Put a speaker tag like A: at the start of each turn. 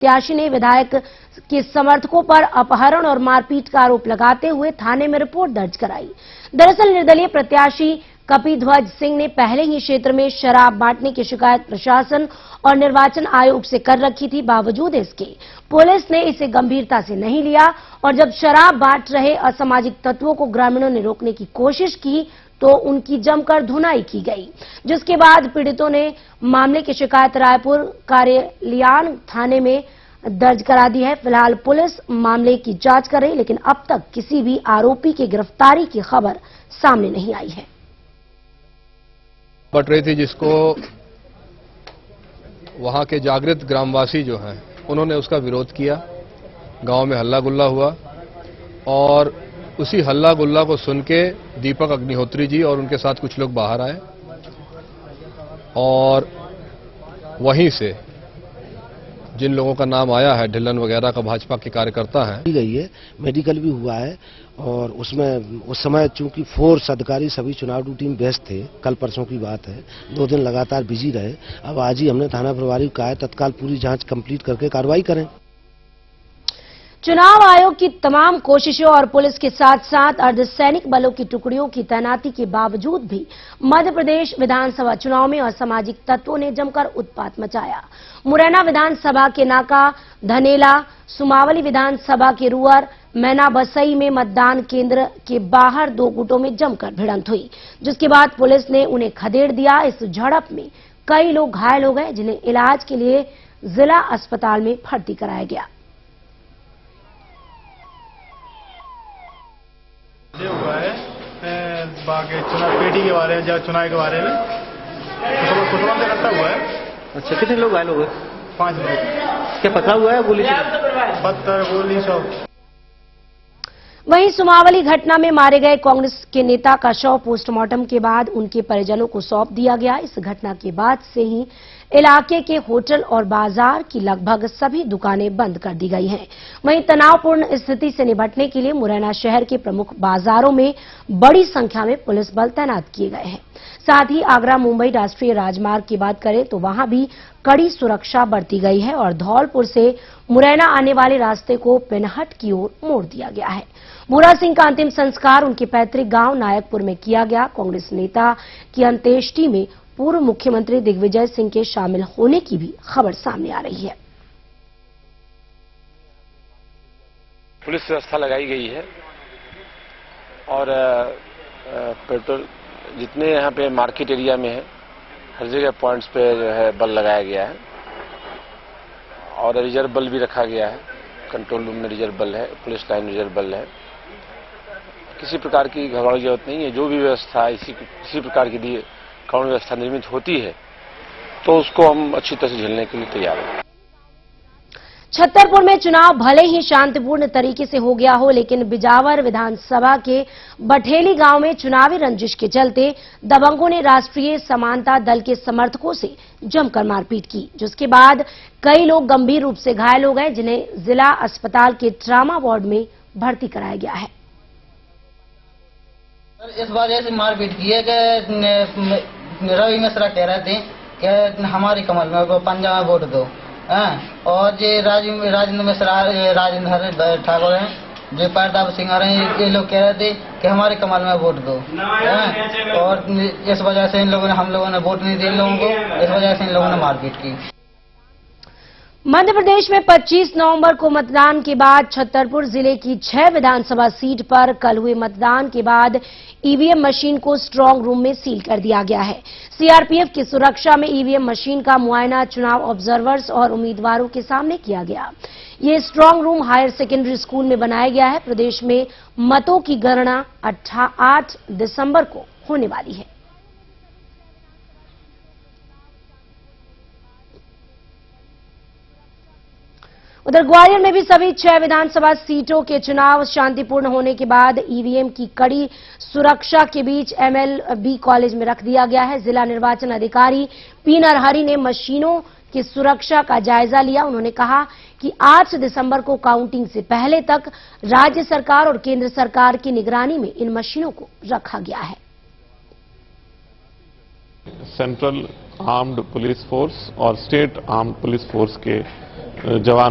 A: प्रत्याशी ने विधायक के समर्थकों पर अपहरण और मारपीट का आरोप लगाते हुए थाने में रिपोर्ट दर्ज कराई। दरअसल निर्दलीय प्रत्याशी कपिध्वज सिंह ने पहले ही क्षेत्र में शराब बांटने की शिकायत प्रशासन और निर्वाचन आयोग से कर रखी थी। बावजूद इसके पुलिस ने इसे गंभीरता से नहीं लिया और जब शराब बांट रहे असामाजिक तत्वों को ग्रामीणों ने रोकने की कोशिश की तो उनकी जमकर धुनाई की गई, जिसके बाद पीड़ितों ने मामले की शिकायत रायपुर कार्यालय थाने में दर्ज करा दी है। फिलहाल पुलिस मामले की जांच कर रही, लेकिन अब तक किसी भी आरोपी की गिरफ्तारी की खबर सामने नहीं आई है।
B: बट रही थी जिसको वहां के जागृत ग्रामवासी जो हैं उन्होंने उसका विरोध किया, गांव में हल्ला गुल्ला हुआ और उसी हल्ला गुल्ला को सुन के दीपक अग्निहोत्री जी और उनके साथ कुछ लोग बाहर आए और वहीं से जिन लोगों का नाम आया है, ढिल्लन वगैरह का भाजपा के कार्यकर्ता हैं,
C: गई है, मेडिकल भी हुआ है और उसमें उस समय चूंकि फोर्स अधिकारी सभी चुनाव ड्यूटी में व्यस्त थे, कल परसों की बात है, 2 दिन लगातार बिजी रहे। अब आज ही हमने थाना प्रभारी को कहा है तत्काल पूरी जांच कंप्लीट करके कार्रवाई करें।
A: चुनाव आयोग की तमाम कोशिशों और पुलिस के साथ साथ अर्धसैनिक बलों की टुकड़ियों की तैनाती के बावजूद भी मध्य प्रदेश विधानसभा चुनाव में असामाजिक तत्वों ने जमकर उत्पात मचाया। मुरैना विधानसभा के नाका, धनेला, सुमावली विधानसभा के रुअर, मैना बसई में मतदान केंद्र के बाहर 2 गुटों में जमकर भिड़ंत हुई, जिसके बाद पुलिस ने उन्हें खदेड़ दिया। इस झड़प में कई लोग घायल हो गए, जिन्हें इलाज के लिए जिला अस्पताल में भर्ती कराया गया।
D: हुआ है बाकी चुनाव पेटी के बारे में, चुनाव के बारे में कुछ से इकट्ठा हुआ है।
E: अच्छा, कितने लोग घायल हो गए?
D: 5 लोग।
E: क्या पथरा हुआ है? गोली
D: पत्थर गोली सब।
A: वहीं सुमावली घटना में मारे गए कांग्रेस के नेता का शव पोस्टमार्टम के बाद उनके परिजनों को सौंप दिया गया। इस घटना के बाद से ही इलाके के होटल और बाजार की लगभग सभी दुकानें बंद कर दी गई हैं। वहीं तनावपूर्ण स्थिति से निपटने के लिए मुरैना शहर के प्रमुख बाजारों में बड़ी संख्या में पुलिस बल तैनात किए गए हैं। साथ ही आगरा मुंबई राष्ट्रीय राजमार्ग की बात करें तो वहां भी कड़ी सुरक्षा बरती गई है और धौलपुर से मुरैना आने वाले रास्ते को पिनहट की ओर मोड़ दिया गया है। भूरा सिंह का अंतिम संस्कार उनके पैतृक गांव नायकपुर में किया गया। कांग्रेस नेता की अंत्येष्टि में पूर्व मुख्यमंत्री दिग्विजय सिंह के शामिल होने की भी खबर सामने आ रही है।
F: पुलिस व्यवस्था लगाई गई है और पेट्रोल जितने यहाँ पे मार्केट एरिया में है हर जगह पॉइंट्स पे जो है बल लगाया गया है और रिजर्व बल भी रखा गया है। कंट्रोल रूम में रिजर्व बल है, पुलिस लाइन रिजर्व बल है। किसी प्रकार की घबराने की जरूरत नहीं है। जो भी व्यवस्था इसी प्रकार की कानून व्यवस्था निर्मित होती है तो उसको हम अच्छी तरह से झेलने के लिए तैयार हैं।
A: छतरपुर में चुनाव भले ही शांतिपूर्ण तरीके से हो गया हो, लेकिन बिजावर विधानसभा के बठेली गांव में चुनावी रंजिश के चलते दबंगों ने राष्ट्रीय समानता दल के समर्थकों से जमकर मारपीट की, जिसके बाद कई लोग गंभीर रूप से घायल हो गए, जिन्हें जिला अस्पताल के ट्रामा वार्ड में भर्ती कराया गया है।
G: इस वजह से मारपीट की है कि रवि मिश्रा कह रहे थे कि हमारी कमल में पंजाब में वोट दो, और ये राजेंद्र मिश्रा, राजेंद्र ठाकुर हैं, जो प्रताप सिंह हैं, ये लोग कह रहे थे कि हमारे कमल में वोट दो, और इस वजह से हम लोगों ने वोट नहीं दिए लोगों को। इस वजह से इन लोगों ने मारपीट की।
A: मध्य प्रदेश में 25 नवंबर को मतदान के बाद छतरपुर जिले की 6 विधानसभा सीट पर कल हुए मतदान के बाद ईवीएम मशीन को स्ट्रांग रूम में सील कर दिया गया है। सीआरपीएफ की सुरक्षा में ईवीएम मशीन का मुआयना चुनाव ऑब्जर्वर्स और उम्मीदवारों के सामने किया गया। ये strong room higher secondary school में बनाया गया है। प्रदेश में मतों की गणना 8 दिसंबर को होने वाली है। उधर ग्वालियर में भी सभी 6 विधानसभा सीटों के चुनाव शांतिपूर्ण होने के बाद ईवीएम की कड़ी सुरक्षा के बीच एमएलबी कॉलेज में रख दिया गया है। जिला निर्वाचन अधिकारी पी नरहरि ने मशीनों की सुरक्षा का जायजा लिया। उन्होंने कहा कि 8 दिसंबर को काउंटिंग से पहले तक राज्य सरकार और केंद्र सरकार की निगरानी में इन मशीनों को रखा गया है।
H: सेंट्रल आर्म्ड पुलिस फोर्स और स्टेट आर्म्ड पुलिस फोर्स के जवान